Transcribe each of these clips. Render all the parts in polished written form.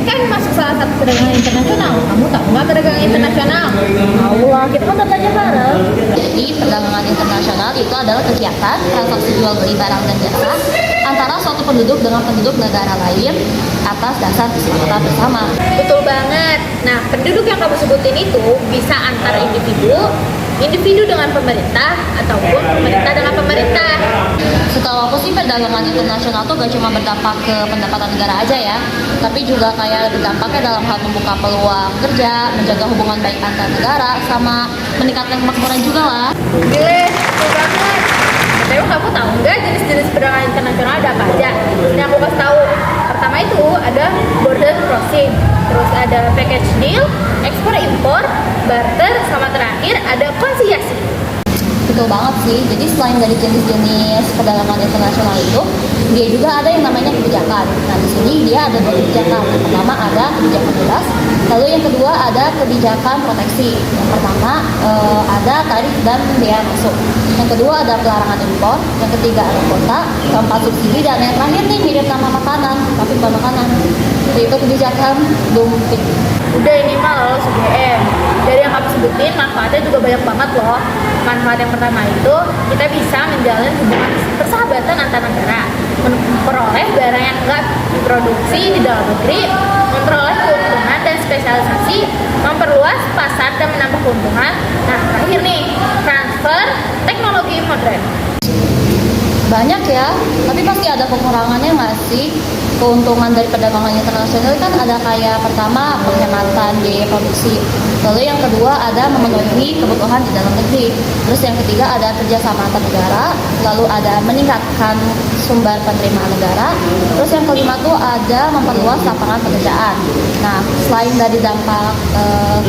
kan masuk salah satu perdagangan internasional. Kamu tahu nggak perdagangan internasional? Tahu lah, kita kan udah belajar bareng. Jadi perdagangan internasional itu adalah kegiatan transaksi jual beli barang dan jasa antara suatu penduduk dengan penduduk negara lain atas dasar kesepakatan bersama. Betul banget. Nah, penduduk yang kamu sebutin itu bisa antara individu dengan pemerintah, ataupun pemerintah dengan pemerintah. Setahu aku sih perdagangan internasional tuh gak cuma berdampak ke pendapatan negara aja ya, tapi juga kayak berdampaknya dalam hal membuka peluang kerja, menjaga hubungan baik antar negara, sama meningkatkan kemakmuran juga lah. Gile, betul banget. Tapi kamu tahu nggak jenis-jenis perdagangan internasional ada apa aja? Ini aku kasih tahu. Pertama itu ada border crossing, terus ada package deal, ekspor impor, barter, sama terakhir ada konsiliasi. Betul banget sih. Jadi selain dari jenis-jenis perdagangan internasional itu, dia juga ada yang namanya kebijakan. Nah, di sini dia ada dua kebijakan. Yang pertama ada kebijakan bebas, lalu yang kedua ada kebijakan proteksi. Yang pertama ada tarif dan bea masuk. Yang kedua ada pelarangan impor. Yang ketiga ada kuota. Keempat subsidi, dan yang terakhir nih mirip nama makanan, tapi bukan makanan. Yaitu kebijakan dumping. Udah, ini mah lolos UGM. Dari yang kamu sebutin, manfaatnya juga banyak banget loh. Manfaat yang pertama itu, kita bisa menjalin hubungan persahabatan antar negara, memperoleh barang yang enggak diproduksi di dalam negeri, memperoleh keuntungan dan spesialisasi, memperluas pasar dan menambah keuntungan. Nah, terakhir nih, transfer teknologi modern. Banyak ya, tapi pasti ada kekurangannya nggak sih? Keuntungan dari perdagangan internasional kan ada kayak pertama penghematan biaya produksi, lalu yang kedua ada memenuhi kebutuhan di dalam negeri, terus yang ketiga ada kerjasama antar negara, lalu ada meningkatkan sumber penerimaan negara, terus yang kelima tuh ada memperluas lapangan pekerjaan. Nah, selain dari dampak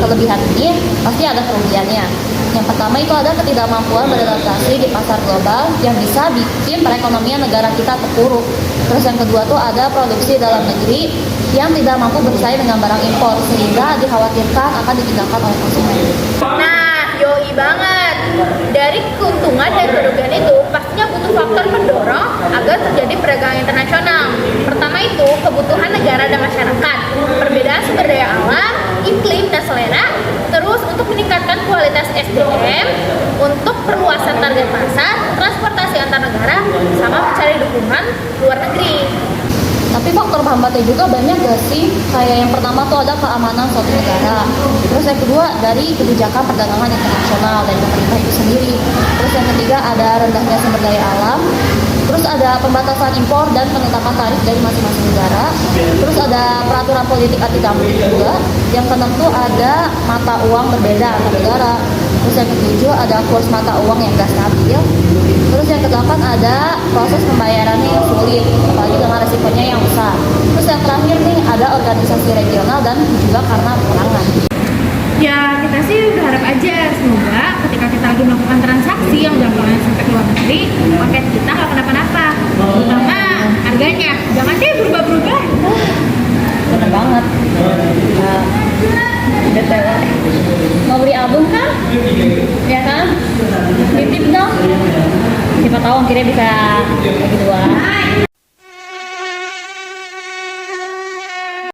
kelebihan ini, pasti ada kerugiannya. Yang pertama itu ada ketidakmampuan beradaptasi di pasar global yang bisa bikin perekonomian negara kita terpuruk. Terus yang kedua tuh ada produksi dalam negeri yang tidak mampu bersaing dengan barang impor, sehingga dikhawatirkan akan ditinggalkan oleh konsumen. Nah, yoi banget. Dari keuntungan dan kerugian itu pastinya butuh faktor pendorong agar terjadi perdagangan internasional. Pertama itu kebutuhan negara dan masyarakat, perbedaan sumber daya alam, iklim dan selera. Terus untuk meningkatkan kualitas SDM, untuk perluasan target pasar, transportasi antar negara, sama mencari dukungan luar negeri. Tapi faktor hambatnya juga banyak gak sih? Kayak yang pertama tuh ada keamanan suatu negara. Terus yang kedua dari kebijakan perdagangan internasional dari pemerintah itu sendiri. Terus yang ketiga ada rendahnya sumber daya alam. Terus ada pembatasan impor dan penetapan tarif dari masing-masing negara. Terus ada peraturan politik anti dumping juga. Yang keenam tuh ada mata uang berbeda antar negara. Terus yang ketujuh ada kurs mata uang yang gak stabil. Terus yang kedelapan ada proses pembayarannya yang sulit, apalagi dengan resikonya yang besar. Terus yang terakhir nih ada organisasi regional dan juga karena peperangan. Ya, kita sih berharap aja semoga ketika kita lagi melakukan transaksi yang jangkauannya sampai ke luar negeri, paket kita nggak kenapa-napa. Terutama harganya, jangan deh berubah-berubah. Bener banget. BTW, mau beli album kan? Ya kan? Titip dong. Siapa tahu akhirnya bisa bagi dua.